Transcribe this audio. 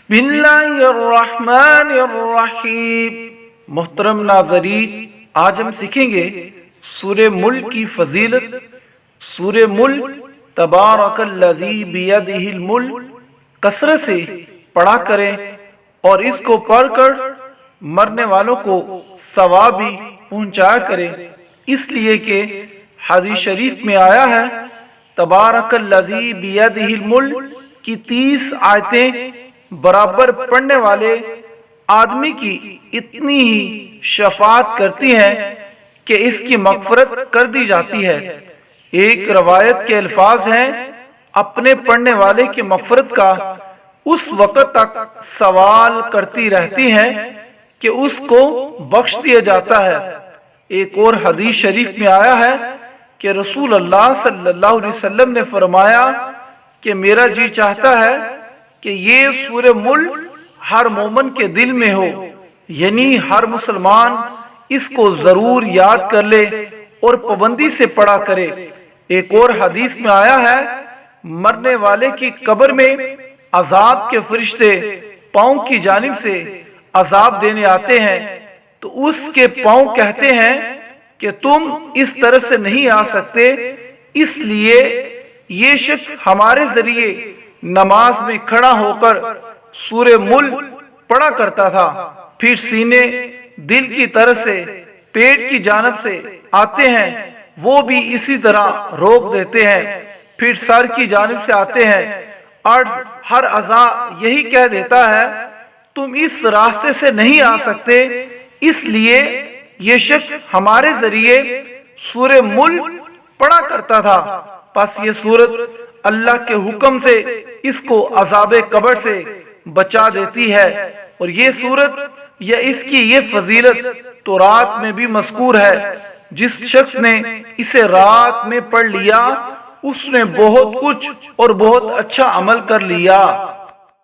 بسم اللہ الرحمن الرحیم۔ محترم ناظرین، آج ہم سیکھیں گے سورہ ملک کی فضیلت۔ سورہ ملک تبارک الذی بیدہ الملک کثرت سے پڑھا کریں اور اس کو پڑھ کر مرنے والوں کو ثواب بھی پہنچایا کریں، اس لیے کہ حدیث شریف میں آیا ہے تبارک الذی بیدہ الملک کی 30 آیتیں برابر پڑھنے والے آدمی کی اتنی ہی شفاعت کرتی ہیں کہ اس کی مغفرت کر دی جاتی ہے۔ ایک روایت کے الفاظ ہیں، اپنے پڑھنے والے کی مغفرت کا اس وقت تک سوال کرتی رہتی ہیں کہ اس کو بخش دیا جاتا ہے۔ ایک اور حدیث شریف میں آیا ہے کہ رسول اللہ صلی اللہ علیہ وسلم نے فرمایا کہ میرا جی چاہتا ہے کہ یہ سورہ ملک ہر مومن کے دل میں ہو، یعنی ہر مسلمان اس کو ضرور یاد کر لے اور پابندی سے پڑھا کرے۔ ایک اور حدیث میں آیا ہے مرنے والے کی قبر میں عذاب کے فرشتے پاؤں کی جانب سے عذاب دینے آتے ہیں تو اس کے پاؤں کہتے ہیں کہ تم اس طرف سے نہیں آ سکتے، اس لیے یہ شخص ہمارے ذریعے نماز میں کھڑا ہو کر سورہ ملک پڑھا کرتا تھا۔ پھر سینے، دل کی طرف سے، پیٹ کی جانب سے آتے ہیں، وہ بھی اسی طرح روک دیتے ہیں۔ پھر سر کی جانب سے آتے ہیں، ہر اعضاء یہی کہہ دیتا ہے تم اس راستے سے نہیں آ سکتے، اس لیے یہ شخص ہمارے ذریعے سورہ ملک پڑھا کرتا تھا۔ پس یہ سورت اللہ کے حکم سے اس کو عذاب قبر سے بچا دیتی ہے، اور یہ سورت یا اس کی یہ فضیلت تو رات میں بھی مذکور ہے۔ جس شخص نے اسے رات میں پڑھ لیا اس نے بہت کچھ اور بہت اچھا عمل کر لیا۔